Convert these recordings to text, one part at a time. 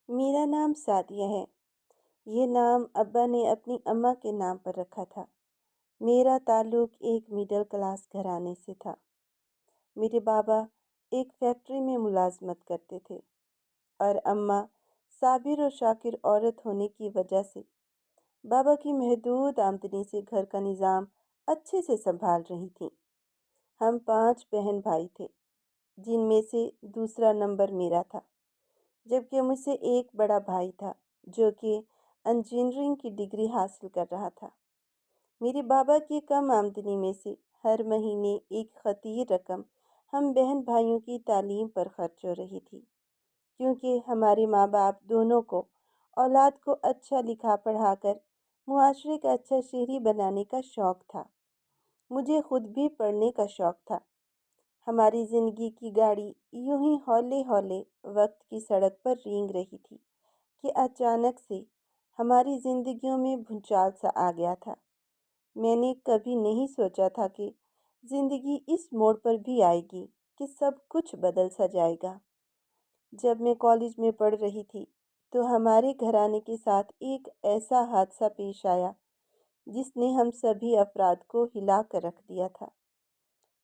मेरा नाम सादिया है। ये नाम अब्बा ने अपनी अम्मा के नाम पर रखा था। मेरा ताल्लुक एक मिडिल क्लास घराने से था। मेरे बाबा एक फैक्ट्री में मुलाजमत करते थे और अम्मा साबिर और शाकिर औरत होने की वजह से बाबा की महदूद आमदनी से घर का निज़ाम अच्छे से संभाल रही थीं। हम 5 बहन भाई थे, जिनमें से दूसरा नंबर मेरा था, जबकि मुझसे एक बड़ा भाई था जो कि इंजीनियरिंग की डिग्री हासिल कर रहा था। मेरे बाबा की कम आमदनी में से हर महीने एक खतीर रकम हम बहन भाइयों की तालीम पर खर्च हो रही थी, क्योंकि हमारे माँ बाप दोनों को औलाद को अच्छा लिखा पढ़ाकर मुआशरे का अच्छा शहरी बनाने का शौक़ था। मुझे खुद भी पढ़ने का शौक़ था। हमारी ज़िंदगी की गाड़ी यूं ही हौले हौले वक्त की सड़क पर रेंग रही थी कि अचानक से हमारी ज़िंदगियों में भूचाल सा आ गया था। मैंने कभी नहीं सोचा था कि ज़िंदगी इस मोड़ पर भी आएगी कि सब कुछ बदल सा जाएगा। जब मैं कॉलेज में पढ़ रही थी, तो हमारे घराने के साथ एक ऐसा हादसा पेश आया जिसने हम सभी अफराद को हिला कर रख दिया था।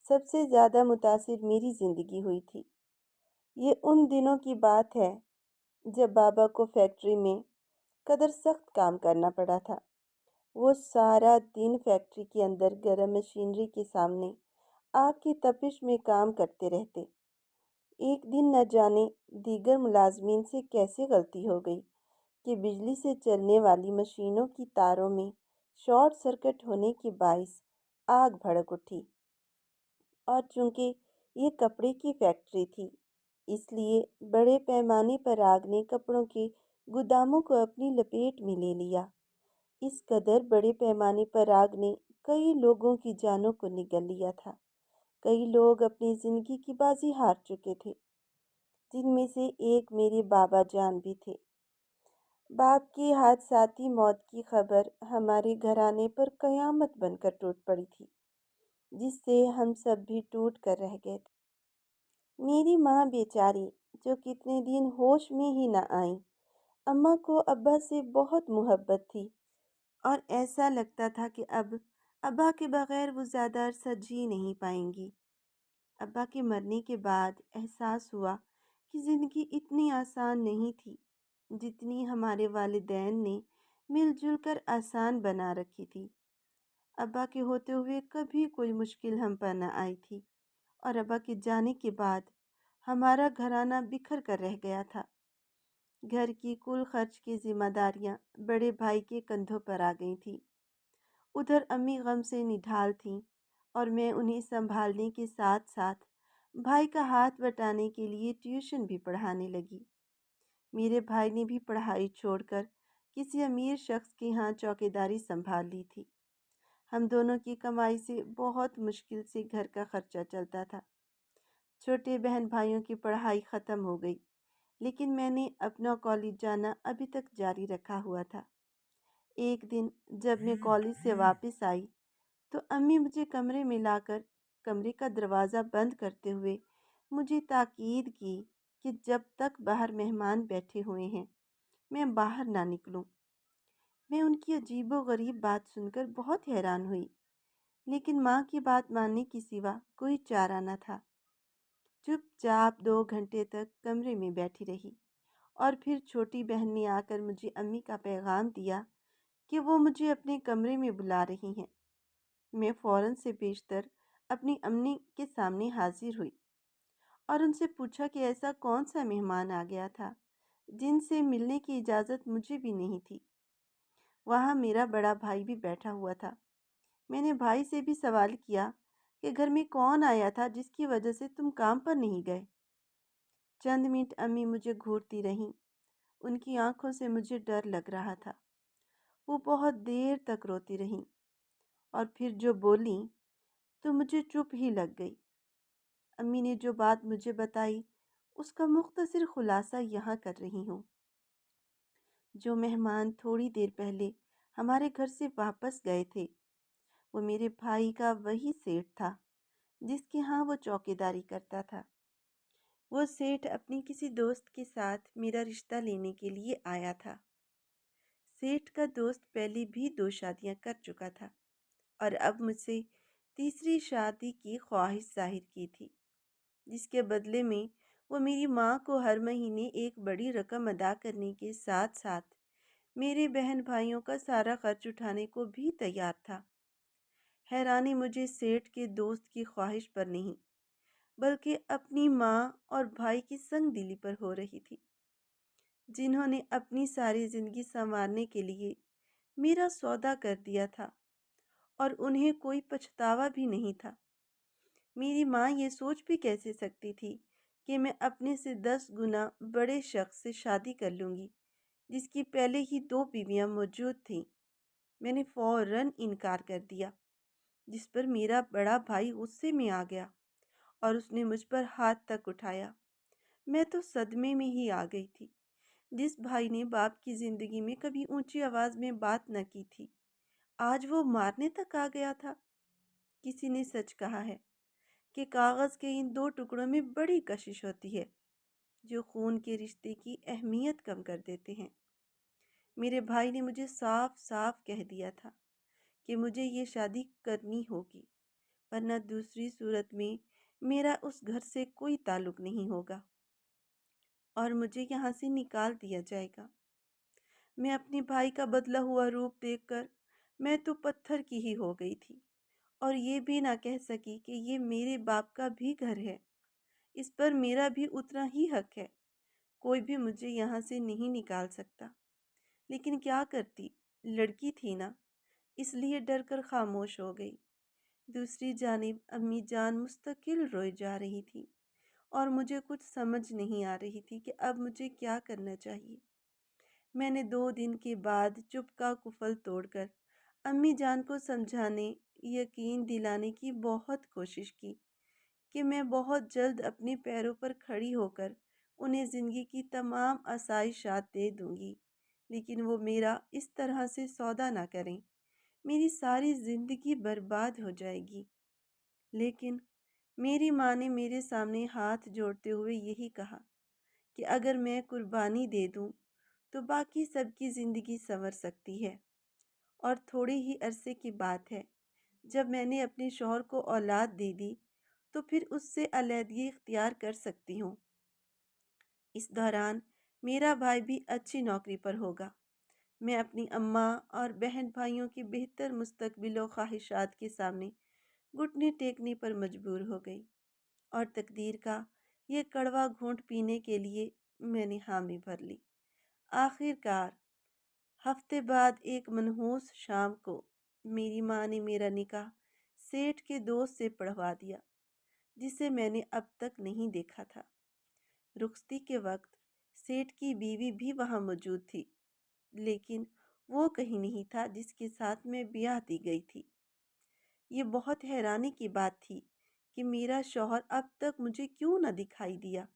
सबसे ज़्यादा मुतासिर मेरी ज़िंदगी हुई थी। ये उन दिनों की बात है जब बाबा को फैक्ट्री में कदर सख्त काम करना पड़ा था। वो सारा दिन फैक्ट्री के अंदर गर्म मशीनरी के सामने आग की तपिश में काम करते रहते। एक दिन न जाने दीगर मुलाजमीन से कैसे गलती हो गई कि बिजली से चलने वाली मशीनों की तारों में शॉर्ट सर्किट होने के बाइस आग भड़क उठी। और चूंकि ये कपड़े की फैक्ट्री थी, इसलिए बड़े पैमाने पर आग ने कपड़ों के गोदामों को अपनी लपेट में ले लिया। इस कदर बड़े पैमाने पर आग ने कई लोगों की जानों को निगल लिया था। कई लोग अपनी ज़िंदगी की बाजी हार चुके थे, जिनमें से एक मेरे बाबा जान भी थे। बाप की हादसाती मौत की खबर हमारे घराने पर कयामत बनकर टूट पड़ी थी, जिससे हम सब भी टूट कर रह गए थे। मेरी माँ बेचारी, जो कितने दिन होश में ही न आई। अम्मा को अब्बा से बहुत मोहब्बत थी और ऐसा लगता था कि अब अब्बा के बगैर वो ज़्यादा अरसा जी नहीं पाएंगी। अब्बा के मरने के बाद एहसास हुआ कि ज़िंदगी इतनी आसान नहीं थी जितनी हमारे वालिदैन ने मिलजुल कर आसान बना रखी थी। अब्बा के होते हुए कभी कोई मुश्किल हम पर न आई थी, और अब्बा के जाने के बाद हमारा घराना बिखर कर रह गया था। घर की कुल खर्च की जिम्मेदारियां बड़े भाई के कंधों पर आ गई थी। उधर अम्मी गम से निढाल थीं और मैं उन्हें संभालने के साथ साथ भाई का हाथ बटाने के लिए ट्यूशन भी पढ़ाने लगी। मेरे भाई ने भी पढ़ाई छोड़कर किसी अमीर शख्स के यहाँ चौकीदारी संभाल ली थी। हम दोनों की कमाई से बहुत मुश्किल से घर का खर्चा चलता था। छोटे बहन भाइयों की पढ़ाई ख़त्म हो गई, लेकिन मैंने अपना कॉलेज जाना अभी तक जारी रखा हुआ था। एक दिन जब मैं कॉलेज से वापस आई, तो अम्मी मुझे कमरे में लाकर कमरे का दरवाज़ा बंद करते हुए मुझे ताकीद की कि जब तक बाहर मेहमान बैठे हुए हैं, मैं बाहर ना निकलूं। मैं उनकी अजीबो-गरीब बात सुनकर बहुत हैरान हुई, लेकिन माँ की बात मानने के सिवा कोई चारा न था। चुपचाप 2 घंटे तक कमरे में बैठी रही और फिर छोटी बहन ने आकर मुझे अम्मी का पैगाम दिया कि वो मुझे अपने कमरे में बुला रही हैं। मैं फ़ौरन से पेशतर अपनी अम्मी के सामने हाजिर हुई और उनसे पूछा कि ऐसा कौन सा मेहमान आ गया था जिनसे मिलने की इजाज़त मुझे भी नहीं थी। वहाँ मेरा बड़ा भाई भी बैठा हुआ था। मैंने भाई से भी सवाल किया कि घर में कौन आया था जिसकी वजह से तुम काम पर नहीं गए। चंद मिनट अम्मी मुझे घूरती रहीं। उनकी आंखों से मुझे डर लग रहा था। वो बहुत देर तक रोती रहीं और फिर जो बोली तो मुझे चुप ही लग गई। अम्मी ने जो बात मुझे बताई, उसका मुख्तसर खुलासा यहाँ कर रही हूँ। जो मेहमान थोड़ी देर पहले हमारे घर से वापस गए थे, वो मेरे भाई का वही सेठ था जिसके यहाँ वो चौकीदारी करता था। وہ सेठ अपनी किसी दोस्त के साथ मेरा रिश्ता लेने के लिए आया था। सेठ का दोस्त पहले भी 2 शादियां कर चुका था और अब मुझसे तीसरी शादी की ख्वाहिश ज़ाहिर की थी, जिसके बदले में वो मेरी माँ को हर महीने एक बड़ी रकम अदा करने के साथ-साथ मेरे बहन-भाइयों का सारा खर्च उठाने को भी तैयार था। हैरानी मुझे सेठ के दोस्त की ख्वाहिश पर नहीं, बल्कि अपनी माँ और भाई की संगदिली पर हो रही थी, जिन्होंने अपनी सारी ज़िंदगी सँवारने के लिए मेरा सौदा कर दिया था और उन्हें कोई पछतावा भी नहीं था। मेरी माँ ये सोच भी कैसे सकती थी कि मैं अपने से 10 गुना बड़े शख्स से शादी कर लूँगी, जिसकी पहले ही 2 बीवियाँ मौजूद थीं। मैंने फ़ौरन इनकार कर दिया, जिस पर मेरा बड़ा भाई गुस्से में आ गया और उसने मुझ पर हाथ तक उठाया। मैं तो सदमे में ही आ गई थी। जिस भाई ने बाप की ज़िंदगी में कभी ऊंची आवाज़ में बात न की थी, आज वो मारने तक आ गया था। किसी ने सच कहा है कि कागज़ के इन 2 टुकड़ों में बड़ी कशिश होती है, जो खून के रिश्ते की अहमियत कम कर देते हैं। मेरे भाई ने मुझे साफ साफ कह दिया था कि मुझे ये शादी करनी होगी, वरना दूसरी सूरत में मेरा उस घर से कोई ताल्लुक नहीं होगा और मुझे यहाँ से निकाल दिया जाएगा। मैं अपने भाई का बदला हुआ रूप देखकर मैं तो पत्थर की ही हो गई थी और ये भी ना कह सकी कि ये मेरे बाप का भी घर है। इस पर मेरा भी उतना ही हक है। कोई भी मुझे यहाँ से नहीं निकाल सकता। लेकिन क्या करती, लड़की थी ना, इसलिए डर कर खामोश हो गई। दूसरी जानिब अम्मी जान मुस्तकिल रोई जा रही थी और मुझे कुछ समझ नहीं आ रही थी कि अब मुझे क्या करना चाहिए। मैंने 2 दिन के बाद चुप का कुफल तोड़कर अम्मी जान को समझाने, यकीन दिलाने की बहुत कोशिश की कि मैं बहुत जल्द अपने पैरों पर खड़ी होकर उन्हें ज़िंदगी की तमाम आसाइशात दे दूंगी, लेकिन वो मेरा इस तरह से सौदा ना करें, मेरी सारी ज़िंदगी बर्बाद हो जाएगी। लेकिन मेरी माँ ने मेरे सामने हाथ जोड़ते हुए यही कहा कि अगर मैं कुर्बानी दे दूं, तो बाकी सबकी ज़िंदगी संवर सकती है। और थोड़े ही अरसे की बात है, जब मैंने अपने शौहर को औलाद दे दी, तो फिर उससे अलहदगी इख्तियार कर सकती हूँ। इस दौरान मेरा भाई भी अच्छी नौकरी पर होगा। मैं अपनी अम्मा और बहन भाइयों की बेहतर मुस्तकबिल और ख्वाहिशात के सामने घुटने टेकने पर मजबूर हो गई और तकदीर का ये कड़वा घूंट पीने के लिए मैंने हामी भर ली। आखिरकार हफ्ते बाद एक मनहूस शाम को मेरी माँ ने मेरा निकाह सेठ के दोस्त से पढ़वा दिया, जिसे मैंने अब तक नहीं देखा था। रुखसती के वक्त सेठ की बीवी भी वहाँ मौजूद थी, लेकिन वो कहीं नहीं था जिसके साथ मैं ब्याह दी गई थी। ये बहुत हैरानी की बात थी कि मेरा शौहर अब तक मुझे क्यों न दिखाई दिया,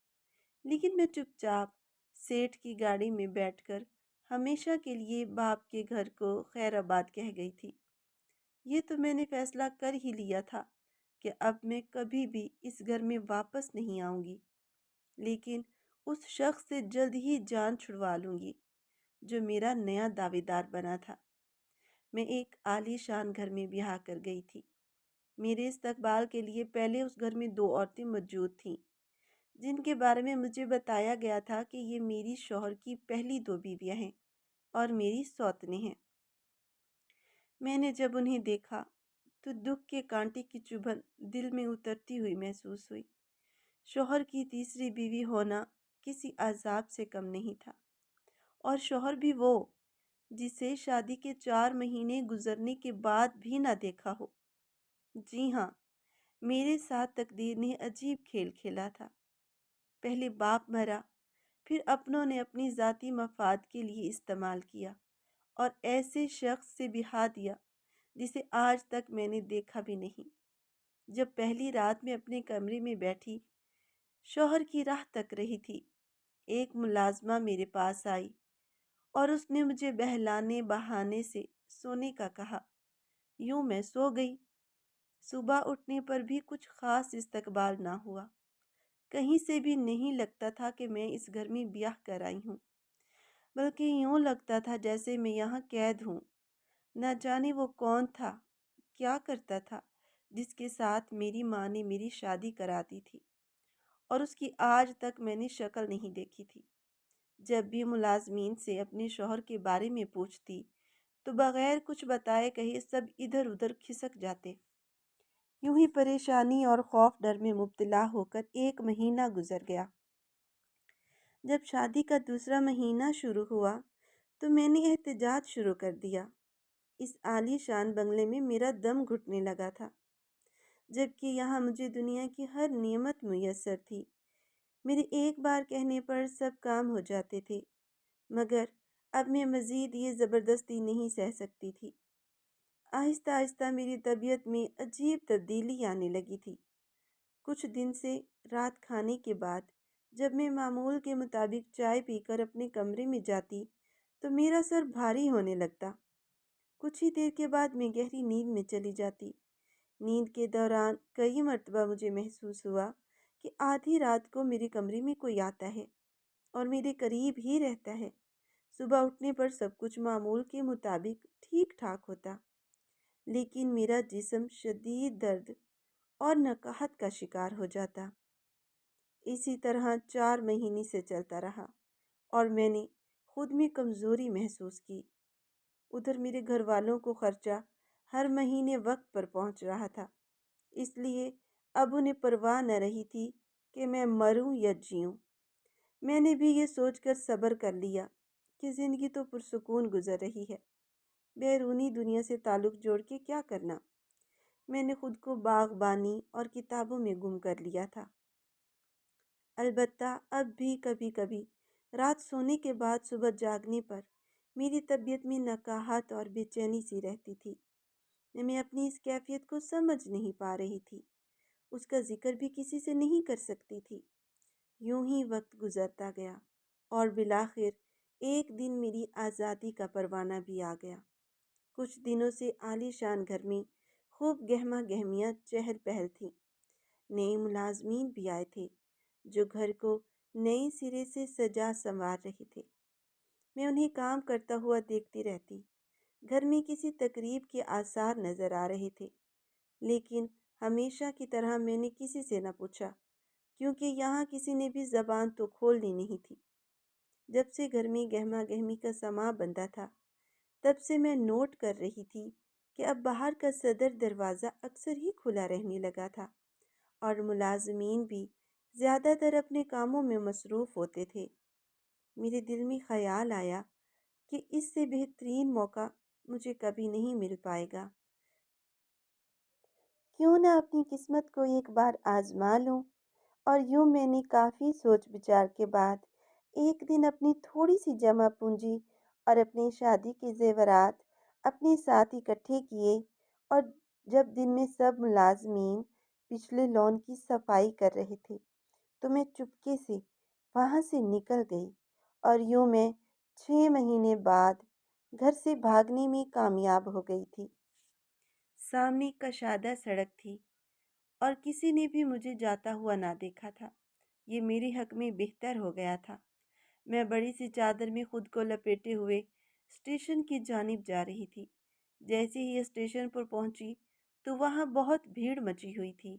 लेकिन मैं चुपचाप सेठ की गाड़ी में बैठकर हमेशा के लिए बाप के घर को खैराबाद कह गई थी। ये तो मैंने फैसला कर ही लिया था कि अब मैं कभी भी इस घर में वापस नहीं आऊंगी, लेकिन उस शख्स से जल्द ही जान छुड़वा लूंगी जो मेरा नया दावेदार बना था। मैं एक आलीशान घर में ब्याह कर गई थी। मेरे इस्तकबाल के लिए पहले उस घर में 2 औरतें मौजूद थीं, जिनके बारे में मुझे बताया गया था कि ये मेरी शौहर की पहली 2 बीवियां हैं और मेरी सौतनें हैं। मैंने जब उन्हें देखा तो दुख के कांटे की चुभन दिल में उतरती हुई महसूस हुई। शौहर की तीसरी बीवी होना किसी अजाब से कम नहीं था, और शौहर भी वो जिसे शादी के 4 महीने गुजरने के बाद भी ना देखा हो। जी हाँ, मेरे साथ तकदीर ने अजीब खेल खेला था। पहले बाप मरा, फिर अपनों ने अपनी ज़ाती मफाद के लिए इस्तेमाल किया और ऐसे शख्स से बिहा दिया जिसे आज तक मैंने देखा भी नहीं। जब पहली रात में अपने कमरे में बैठी शौहर की राह तक रही थी, एक मुलाजमा मेरे पास आई और उसने मुझे बहलाने बहाने से सोने का कहा। यूं मैं सो गई। सुबह उठने पर भी कुछ खास इस्तकबाल ना हुआ। کہیں سے بھی نہیں لگتا تھا کہ میں اس گھر میں بیاہ کر آئی ہوں، بلکہ یوں لگتا تھا جیسے میں یہاں قید ہوں۔ نہ جانے وہ کون تھا، کیا کرتا تھا، جس کے ساتھ میری ماں نے میری شادی کرا دی تھی اور اس کی آج تک میں نے شکل نہیں دیکھی تھی۔ جب بھی ملازمین سے اپنے شوہر کے بارے میں پوچھتی تو بغیر کچھ بتائے کہے سب ادھر ادھر کھسک جاتے۔ یوں ہی پریشانی اور خوف ڈر میں مبتلا ہو کر 1 مہینہ گزر گیا۔ جب شادی کا دوسرا مہینہ شروع ہوا تو میں نے احتجاج شروع کر دیا۔ اس عالی شان بنگلے میں میرا دم گھٹنے لگا تھا، جبکہ یہاں مجھے دنیا کی ہر نعمت میسر تھی۔ میرے ایک بار کہنے پر سب کام ہو جاتے تھے، مگر اب میں مزید یہ زبردستی نہیں سہ سکتی تھی۔ آہستہ آہستہ میری طبیعت میں عجیب تبدیلی آنے لگی تھی۔ کچھ دن سے رات کھانے کے بعد جب میں معمول کے مطابق چائے پی کر اپنے کمرے میں جاتی تو میرا سر بھاری ہونے لگتا۔ کچھ ہی دیر کے بعد میں گہری نیند میں چلی جاتی۔ نیند کے دوران کئی مرتبہ مجھے محسوس ہوا کہ آدھی رات کو میرے کمرے میں کوئی آتا ہے اور میرے قریب ہی رہتا ہے۔ صبح اٹھنے پر سب کچھ معمول کے مطابق ٹھیک ٹھاک ہوتا، لیکن میرا جسم شدید درد اور نقاہت کا شکار ہو جاتا۔ اسی طرح 4 مہینے سے چلتا رہا اور میں نے خود میں کمزوری محسوس کی۔ ادھر میرے گھر والوں کو خرچہ ہر مہینے وقت پر پہنچ رہا تھا، اس لیے اب انہیں پرواہ نہ رہی تھی کہ میں مروں یا جیوں۔ میں نے بھی یہ سوچ کر صبر کر لیا کہ زندگی تو پرسکون گزر رہی ہے، بیرونی دنیا سے تعلق جوڑ کے کیا کرنا۔ میں نے خود کو باغبانی اور کتابوں میں گم کر لیا تھا۔ البتہ اب بھی کبھی کبھی رات سونے کے بعد صبح جاگنے پر میری طبیعت میں نقاہت اور بے چینی سی رہتی تھی۔ میں اپنی اس کیفیت کو سمجھ نہیں پا رہی تھی، اس کا ذکر بھی کسی سے نہیں کر سکتی تھی۔ یوں ہی وقت گزرتا گیا اور بالآخر ایک دن میری آزادی کا پروانہ بھی آ گیا۔ کچھ دنوں سے عالی شان گھر میں خوب گہما گہمیاں چہل پہل تھیں۔ نئے ملازمین بھی آئے تھے جو گھر کو نئے سرے سے سجا سنوار رہے تھے۔ میں انہیں کام کرتا ہوا دیکھتی رہتی۔ گھر میں کسی تقریب کے آثار نظر آ رہے تھے، لیکن ہمیشہ کی طرح میں نے کسی سے نہ پوچھا، کیونکہ یہاں کسی نے بھی زبان تو کھولنی نہیں تھی۔ جب سے گھر میں گہما گہمی کا سماں بندھا تھا، تب سے میں نوٹ کر رہی تھی کہ اب باہر کا صدر دروازہ اکثر ہی کھلا رہنے لگا تھا اور ملازمین بھی زیادہ تر اپنے کاموں میں مصروف ہوتے تھے۔ میرے دل میں خیال آیا کہ اس سے بہترین موقع مجھے کبھی نہیں مل پائے گا۔ کیوں نہ اپنی قسمت کو ایک بار آزما لوں؟ اور یوں میں نے کافی سوچ بچار کے بعد ایک دن اپنی تھوڑی سی جمع پونجی اور اپنے شادی کے زیورات اپنے ساتھ اکٹھے کیے، اور جب دن میں سب ملازمین پچھلے لان کی صفائی کر رہے تھے تو میں چپکے سے وہاں سے نکل گئی، اور یوں میں 6 مہینے بعد گھر سے بھاگنے میں کامیاب ہو گئی تھی۔ سامنے کشادہ سڑک تھی اور کسی نے بھی مجھے جاتا ہوا نہ دیکھا تھا۔ یہ میرے حق میں بہتر ہو گیا تھا۔ میں بڑی سی چادر میں خود کو لپیٹے ہوئے اسٹیشن کی جانب جا رہی تھی۔ جیسے ہی اسٹیشن پر پہنچی تو وہاں بہت بھیڑ مچی ہوئی تھی۔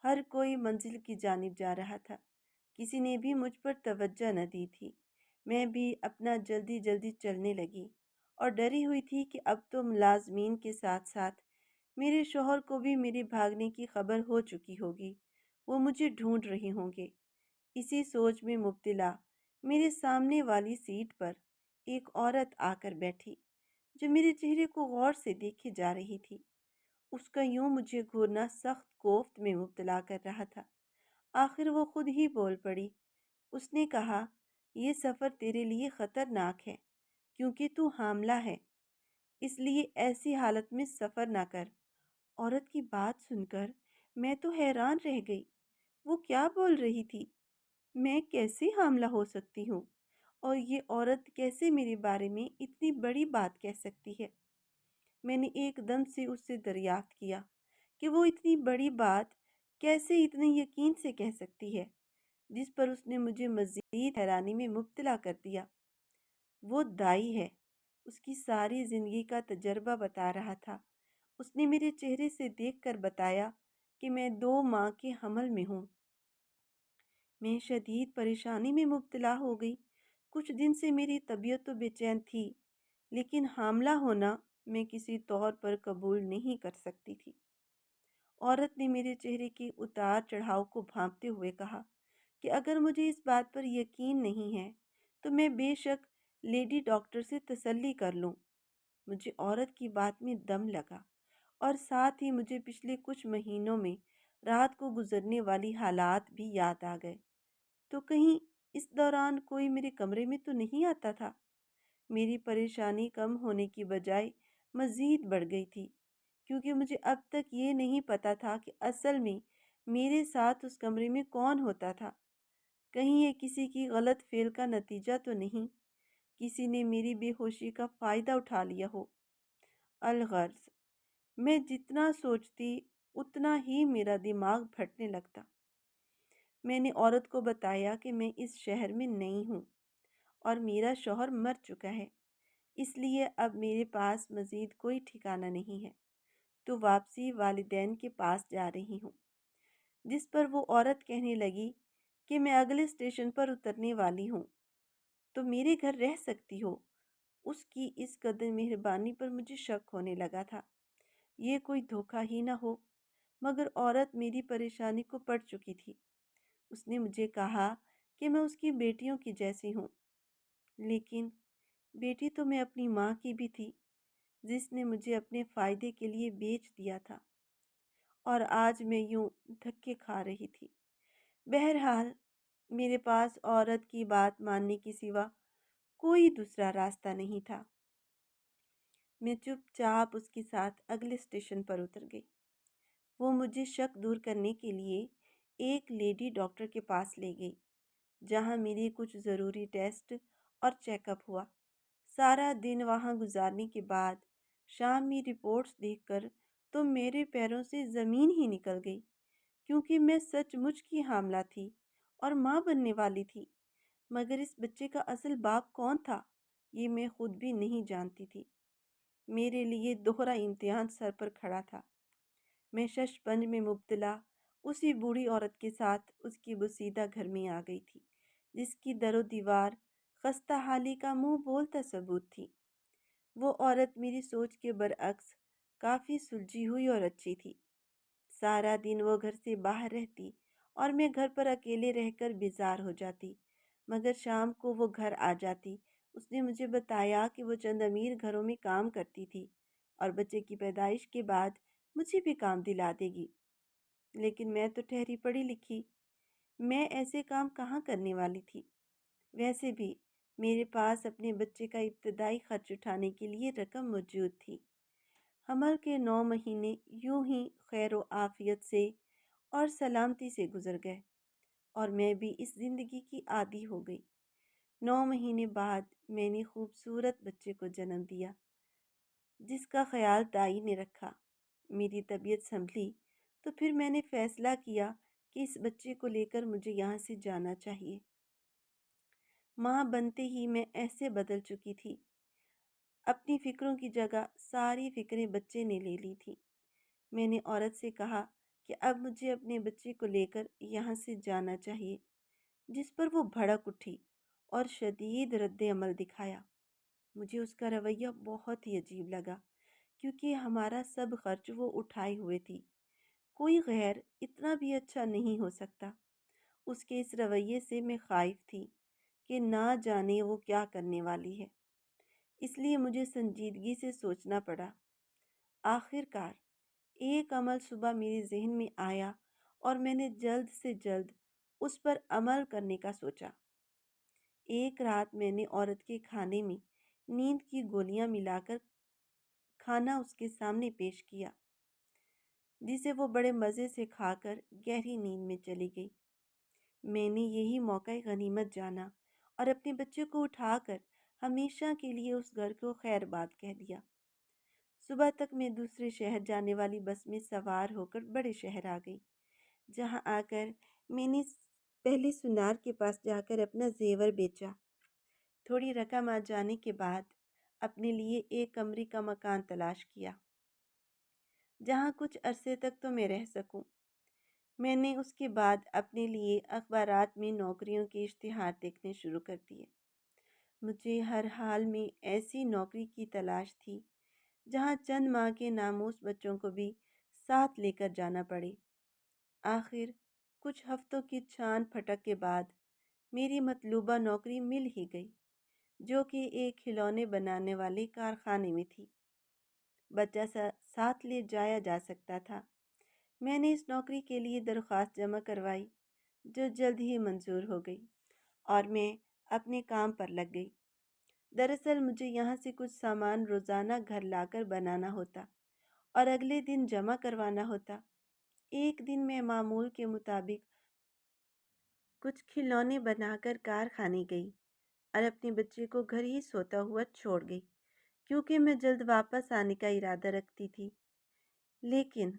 ہر کوئی منزل کی جانب جا رہا تھا، کسی نے بھی مجھ پر توجہ نہ دی تھی۔ میں بھی اپنا جلدی جلدی چلنے لگی اور ڈری ہوئی تھی کہ اب تو ملازمین کے ساتھ ساتھ میرے شوہر کو بھی میرے بھاگنے کی خبر ہو چکی ہوگی، وہ مجھے ڈھونڈ رہے ہوں گے۔ اسی سوچ میں مبتلا میرے سامنے والی سیٹ پر ایک عورت آ کر بیٹھی جو میرے چہرے کو غور سے دیکھے جا رہی تھی۔ اس کا یوں مجھے گھورنا سخت کوفت میں مبتلا کر رہا تھا۔ آخر وہ خود ہی بول پڑی۔ اس نے کہا، یہ سفر تیرے لیے خطرناک ہے کیونکہ تو حاملہ ہے، اس لیے ایسی حالت میں سفر نہ کر۔ عورت کی بات سن کر میں تو حیران رہ گئی۔ وہ کیا بول رہی تھی؟ میں کیسے حاملہ ہو سکتی ہوں؟ اور یہ عورت کیسے میرے بارے میں اتنی بڑی بات کہہ سکتی ہے؟ میں نے ایک دم سے اس سے دریافت کیا کہ وہ اتنی بڑی بات کیسے اتنے یقین سے کہہ سکتی ہے۔ جس پر اس نے مجھے مزید حیرانی میں مبتلا کر دیا۔ وہ دائی ہے، اس کی ساری زندگی کا تجربہ بتا رہا تھا۔ اس نے میرے چہرے سے دیکھ کر بتایا کہ میں 2 ماہ کے حمل میں ہوں۔ میں شدید پریشانی میں مبتلا ہو گئی۔ کچھ دن سے میری طبیعت تو بے چین تھی، لیکن حاملہ ہونا میں کسی طور پر قبول نہیں کر سکتی تھی۔ عورت نے میرے چہرے کے اتار چڑھاؤ کو بھانپتے ہوئے کہا کہ اگر مجھے اس بات پر یقین نہیں ہے تو میں بے شک لیڈی ڈاکٹر سے تسلی کر لوں۔ مجھے عورت کی بات میں دم لگا، اور ساتھ ہی مجھے پچھلے کچھ مہینوں میں رات کو گزرنے والی حالات بھی یاد آ گئے۔ تو کہیں اس دوران کوئی میرے کمرے میں تو نہیں آتا تھا؟ میری پریشانی کم ہونے کی بجائے مزید بڑھ گئی تھی، کیونکہ مجھے اب تک یہ نہیں پتا تھا کہ اصل میں میرے ساتھ اس کمرے میں کون ہوتا تھا۔ کہیں یہ کسی کی غلط فعل کا نتیجہ تو نہیں، کسی نے میری بے ہوشی کا فائدہ اٹھا لیا ہو۔ الغرض میں جتنا سوچتی اتنا ہی میرا دماغ پھٹنے لگتا۔ میں نے عورت کو بتایا کہ میں اس شہر میں نئی ہوں اور میرا شوہر مر چکا ہے، اس لیے اب میرے پاس مزید کوئی ٹھکانہ نہیں ہے، تو واپسی والدین کے پاس جا رہی ہوں۔ جس پر وہ عورت کہنے لگی کہ میں اگلے اسٹیشن پر اترنے والی ہوں، تو میرے گھر رہ سکتی ہو۔ اس کی اس قدر مہربانی پر مجھے شک ہونے لگا تھا، یہ کوئی دھوکہ ہی نہ ہو۔ مگر عورت میری پریشانی کو پڑھ چکی تھی۔ اس نے مجھے کہا کہ میں اس کی بیٹیوں کی جیسی ہوں، لیکن بیٹی تو میں اپنی ماں کی بھی تھی، جس نے مجھے اپنے فائدے کے لیے بیچ دیا تھا، اور آج میں یوں دھکے کھا رہی تھی۔ بہرحال میرے پاس عورت کی بات ماننے کے سوا کوئی دوسرا راستہ نہیں تھا۔ میں چپ چاپ اس کے ساتھ اگلے اسٹیشن پر اتر گئی۔ وہ مجھے شک دور کرنے کے لیے ایک لیڈی ڈاکٹر کے پاس لے گئی، جہاں میری کچھ ضروری ٹیسٹ اور چیک اپ ہوا۔ سارا دن وہاں گزارنے کے بعد شام میں رپورٹس دیکھ کر تو میرے پیروں سے زمین ہی نکل گئی، کیونکہ میں سچ مچ کی حاملہ تھی اور ماں بننے والی تھی۔ مگر اس بچے کا اصل باپ کون تھا، یہ میں خود بھی نہیں جانتی تھی۔ میرے لیے دوہرا امتحان سر پر کھڑا تھا۔ میں شش پنج میں مبتلا اسی بوڑھی عورت کے ساتھ اس کی بسیدہ گھر میں آ گئی تھی، جس کی در و دیوار خستہ حالی کا منہ بولتا ثبوت تھی۔ وہ عورت میری سوچ کے برعکس کافی سلجھی ہوئی اور اچھی تھی۔ سارا دن وہ گھر سے باہر رہتی اور میں گھر پر اکیلے رہ کر بیزار ہو جاتی، مگر شام کو وہ گھر آ جاتی۔ اس نے مجھے بتایا کہ وہ چند امیر گھروں میں کام کرتی تھی اور بچے کی پیدائش کے بعد مجھے بھی کام دلا دے گی، لیکن میں تو ٹھہری پڑھی لکھی، میں ایسے کام کہاں کرنے والی تھی؟ ویسے بھی میرے پاس اپنے بچے کا ابتدائی خرچ اٹھانے کے لیے رقم موجود تھی۔ حمل کے 9 مہینے یوں ہی خیر و عافیت سے اور سلامتی سے گزر گئے، اور میں بھی اس زندگی کی عادی ہو گئی۔ 9 مہینے بعد میں نے خوبصورت بچے کو جنم دیا، جس کا خیال دائی نے رکھا۔ میری طبیعت سنبھلی تو پھر میں نے فیصلہ کیا کہ اس بچے کو لے کر مجھے یہاں سے جانا چاہیے۔ ماں بنتے ہی میں ایسے بدل چکی تھی، اپنی فکروں کی جگہ ساری فکریں بچے نے لے لی تھی۔ میں نے عورت سے کہا کہ اب مجھے اپنے بچے کو لے کر یہاں سے جانا چاہیے، جس پر وہ بھڑک اٹھی اور شدید رد عمل دکھایا۔ مجھے اس کا رویہ بہت ہی عجیب لگا، کیونکہ ہمارا سب خرچ وہ اٹھائے ہوئے تھی۔ کوئی غیر اتنا بھی اچھا نہیں ہو سکتا۔ اس کے اس رویے سے میں خائف تھی کہ نہ جانے وہ کیا کرنے والی ہے، اس لیے مجھے سنجیدگی سے سوچنا پڑا۔ آخر کار ایک عمل صبح میرے ذہن میں آیا اور میں نے جلد سے جلد اس پر عمل کرنے کا سوچا۔ ایک رات میں نے عورت کے کھانے میں نیند کی گولیاں ملا کر کھانا اس کے سامنے پیش کیا، جسے وہ بڑے مزے سے کھا کر گہری نیند میں چلی گئی۔ میں نے یہی موقع غنیمت جانا اور اپنے بچے کو اٹھا کر ہمیشہ کے لیے اس گھر کو خیر باد کہہ دیا۔ صبح تک میں دوسرے شہر جانے والی بس میں سوار ہو کر بڑے شہر آ گئی، جہاں آ کر میں نے पहले सुनार के पास जाकर अपना जेवर बेचा। थोड़ी रकम आ जाने के बाद अपने लिए एक कमरे का मकान तलाश किया, जहाँ कुछ अरसे तक तो मैं रह सकूं। मैंने उसके बाद अपने लिए अखबारात में नौकरियों के इश्तिहार देखने शुरू कर दिए। मुझे हर हाल में ऐसी नौकरी की तलाश थी जहाँ चंद माह के नामोस बच्चों को भी साथ लेकर जाना पड़े। आखिर कुछ हफ्तों की छान फटक के बाद मेरी मतलूबा नौकरी मिल ही गई, जो कि एक खिलौने बनाने वाले कारखाने में थी। बच्चा साथ ले जाया जा सकता था। मैंने इस नौकरी के लिए दरख्वास्त जमा करवाई, जो जल्द ही मंजूर हो गई और मैं अपने काम पर लग गई। दरअसल मुझे यहाँ से कुछ सामान रोज़ाना घर लाकर बनाना होता और अगले दिन जमा करवाना होता। एक दिन मैं मामूल के मुताबिक कुछ खिलौने बनाकर कारखाने गई और अपने बच्चे को घर ही सोता हुआ छोड़ गई, क्योंकि मैं जल्द वापस आने का इरादा रखती थी। लेकिन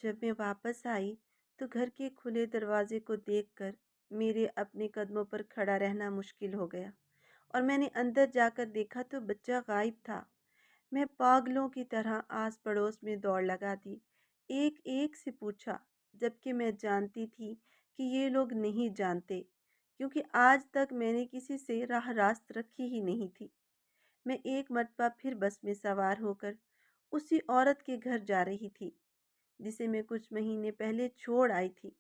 जब मैं वापस आई तो घर के खुले दरवाजे को देखकर मेरे अपने कदमों पर खड़ा रहना मुश्किल हो गया और मैंने अंदर जाकर देखा तो बच्चा गायब था। मैं पागलों की तरह आस पड़ोस में दौड़ लगा दी, एक एक से पूछा, जबकि मैं जानती थी कि ये लोग नहीं जानते, क्योंकि आज तक मैंने किसी से राह रास्त रखी ही नहीं थी। मैं एक मर्तबा फिर बस में सवार होकर उसी औरत के घर जा रही थी जिसे मैं कुछ महीने पहले छोड़ आई थी।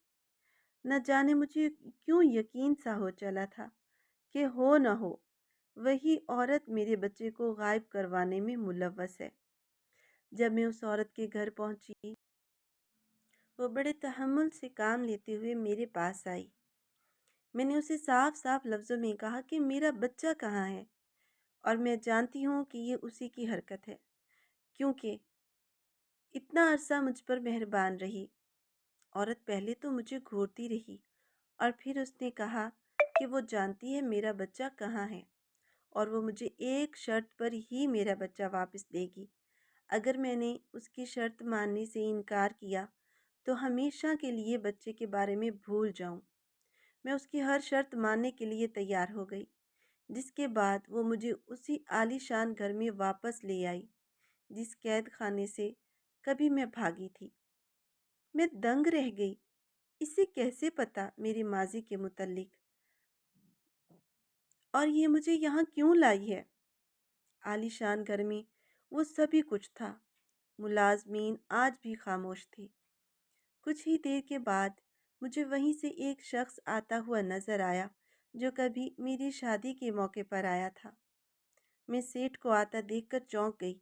न जाने मुझे क्यों यकीन सा हो चला था कि हो न हो वही औरत मेरे बच्चे को गायब करवाने में मुलव्वस है। जब मैं उस औरत के घर पहुंची, वो बड़े तहम्मुल से काम लेते हुए मेरे पास आई। मैंने उसे साफ साफ लफ्ज़ों में कहा कि मेरा बच्चा कहाँ है, और मैं जानती हूँ कि ये उसी की हरकत है, क्योंकि इतना अरसा मुझ पर मेहरबान रही। औरत पहले तो मुझे घूरती रही और फिर उसने कहा कि वो जानती है मेरा बच्चा कहाँ है और वो मुझे एक शर्त पर ही मेरा बच्चा वापस देगी। अगर मैंने उसकी शर्त मानने से इनकार किया तो हमेशा के लिए बच्चे के बारे में भूल जाऊं। मैं उसकी हर शर्त मानने के लिए तैयार हो गई, जिसके बाद वो मुझे उसी आलीशान घर में वापस ले आई जिस कैद खाने से कभी मैं भागी थी। मैं दंग रह गई। इसे कैसे पता मेरी माजी के मुतल्लिक, और ये मुझे यहाँ क्यों लाई है? आलीशान घर में वो सभी कुछ था। मुलाजमीन आज भी खामोश थे। कुछ ही देर के बाद मुझे वहीं से एक शख्स आता हुआ नजर आया जो कभी मेरी शादी के मौके पर आया था। मैं सेठ को आता देखकर चौंक गई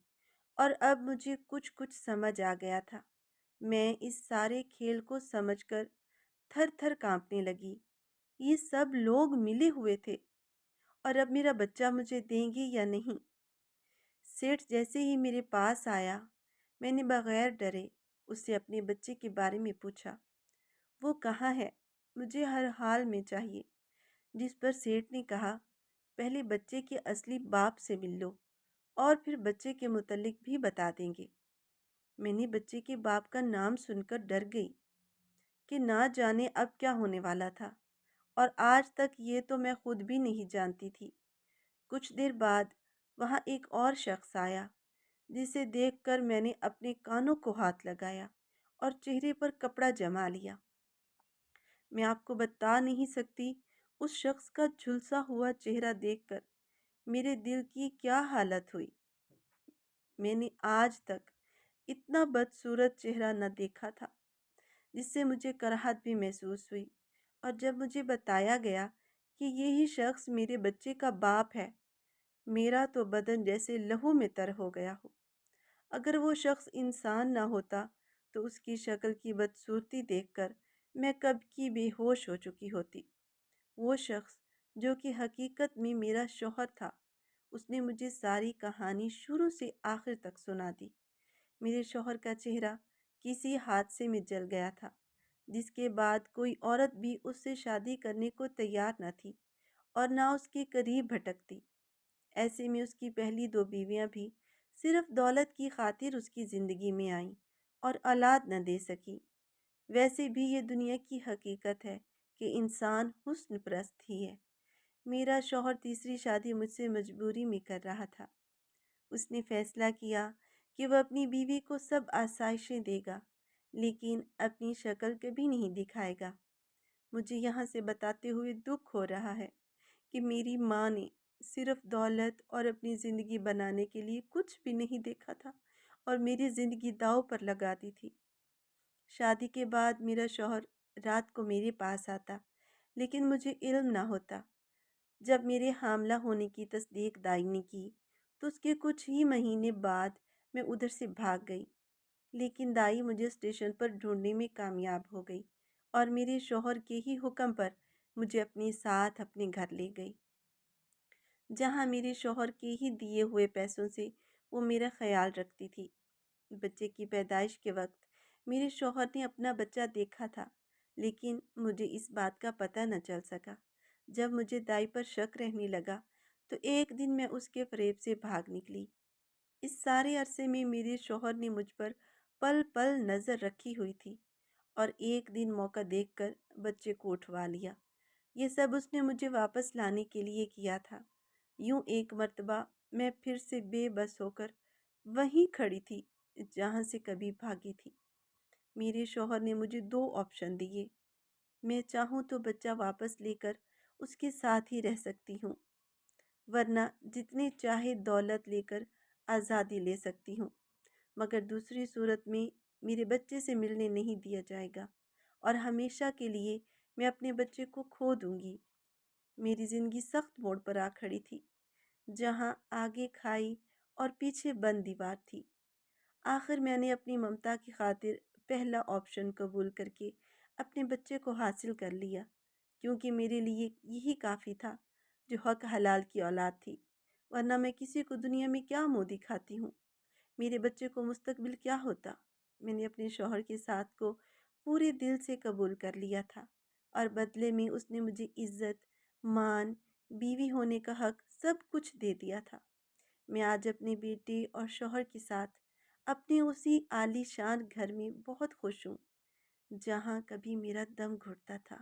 और अब मुझे कुछ कुछ समझ आ गया था। मैं इस सारे खेल को समझकर थर थर कांपने लगी। ये सब लोग मिले हुए थे और अब मेरा बच्चा मुझे देंगे या नहीं? सेठ जैसे ही मेरे पास आया, मैंने बगैर डरे उससे अपने बच्चे के बारे में पूछा। वो कहाँ है? मुझे हर हाल में चाहिए। जिस पर सेठ ने कहा, पहले बच्चे के असली बाप से मिल लो और फिर बच्चे के मुतल्लिक भी बता देंगे। मैंने बच्चे के बाप का नाम सुनकर डर गई कि ना जाने अब क्या होने वाला था, और आज तक ये तो मैं खुद भी नहीं जानती थी। कुछ देर बाद वहाँ एक और शख्स आया जिसे देखकर मैंने अपने कानों को हाथ लगाया और चेहरे पर कपड़ा जमा लिया। मैं आपको बता नहीं सकती उस शख्स का झुलसा हुआ चेहरा देखकर मेरे दिल की क्या हालत हुई। मैंने आज तक इतना बदसूरत चेहरा न देखा था, जिससे मुझे कराहत भी महसूस हुई। और जब मुझे बताया गया कि यही शख्स मेरे बच्चे का बाप है, मेरा तो बदन जैसे लहू में तर हो गया हो। अगर वो शख्स इंसान ना होता तो उसकी शक्ल की बदसूरती देखकर मैं कब की बेहोश हो चुकी होती। वो शख्स जो कि हकीकत में मेरा शौहर था, उसने मुझे सारी कहानी शुरू से आखिर तक सुना दी। मेरे शौहर का चेहरा किसी हादसे में जल गया था, जिसके बाद कोई औरत भी उससे शादी करने को तैयार न थी और ना उसके करीब भटकती। ऐसे में उसकी पहली दो बीवियां भी सिर्फ दौलत की खातिर उसकी ज़िंदगी में आईं और औलाद न दे सकी। वैसे भी ये दुनिया की हकीकत है کہ انسان حسن پرست ہی ہے۔ میرا شوہر تیسری شادی مجھ سے مجبوری میں کر رہا تھا۔ اس نے فیصلہ کیا کہ وہ اپنی بیوی کو سب آسائشیں دے گا، لیکن اپنی شکل کبھی نہیں دکھائے گا۔ مجھے یہاں سے بتاتے ہوئے دکھ ہو رہا ہے کہ میری ماں نے صرف دولت اور اپنی زندگی بنانے کے لیے کچھ بھی نہیں دیکھا تھا اور میری زندگی داؤ پر لگا دی تھی۔ شادی کے بعد میرا شوہر رات کو میرے پاس آتا، لیکن مجھے علم نہ ہوتا۔ جب میرے حاملہ ہونے کی تصدیق دائی نے کی تو اس کے کچھ ہی مہینے بعد میں ادھر سے بھاگ گئی، لیکن دائی مجھے اسٹیشن پر ڈھونڈنے میں کامیاب ہو گئی اور میرے شوہر کے ہی حکم پر مجھے اپنے ساتھ اپنے گھر لے گئی، جہاں میرے شوہر کے ہی دیے ہوئے پیسوں سے وہ میرا خیال رکھتی تھی۔ بچے کی پیدائش کے وقت میرے شوہر نے اپنا بچہ دیکھا تھا، لیکن مجھے اس بات کا پتہ نہ چل سکا۔ جب مجھے دائی پر شک رہنے لگا تو ایک دن میں اس کے فریب سے بھاگ نکلی۔ اس سارے عرصے میں میرے شوہر نے مجھ پر پل پل نظر رکھی ہوئی تھی اور ایک دن موقع دیکھ کر بچے کو اٹھوا لیا۔ یہ سب اس نے مجھے واپس لانے کے لیے کیا تھا۔ یوں ایک مرتبہ میں پھر سے بے بس ہو کر وہیں کھڑی تھی جہاں سے کبھی بھاگی تھی۔ میرے شوہر نے مجھے دو آپشن دیے۔ میں چاہوں تو بچہ واپس لے کر اس کے ساتھ ہی رہ سکتی ہوں، ورنہ جتنے چاہے دولت لے کر آزادی لے سکتی ہوں، مگر دوسری صورت میں میرے بچے سے ملنے نہیں دیا جائے گا اور ہمیشہ کے لیے میں اپنے بچے کو کھو دوں گی۔ میری زندگی سخت موڑ پر آ کھڑی تھی، جہاں آگے کھائی اور پیچھے بند دیوار تھی۔ آخر میں نے اپنی ممتا کی خاطر پہلا آپشن قبول کر کے اپنے بچے کو حاصل کر لیا، کیونکہ میرے لیے یہی کافی تھا جو حق حلال کی اولاد تھی، ورنہ میں کسی کو دنیا میں کیا منہ دکھاتی ہوں؟ میرے بچے کو مستقبل کیا ہوتا؟ میں نے اپنے شوہر کے ساتھ کو پورے دل سے قبول کر لیا تھا اور بدلے میں اس نے مجھے عزت، مان، بیوی ہونے کا حق سب کچھ دے دیا تھا۔ میں آج اپنے بیٹے اور شوہر کے ساتھ اپنے اسی عالی شان گھر میں بہت خوش ہوں، جہاں کبھی میرا دم گھٹتا تھا۔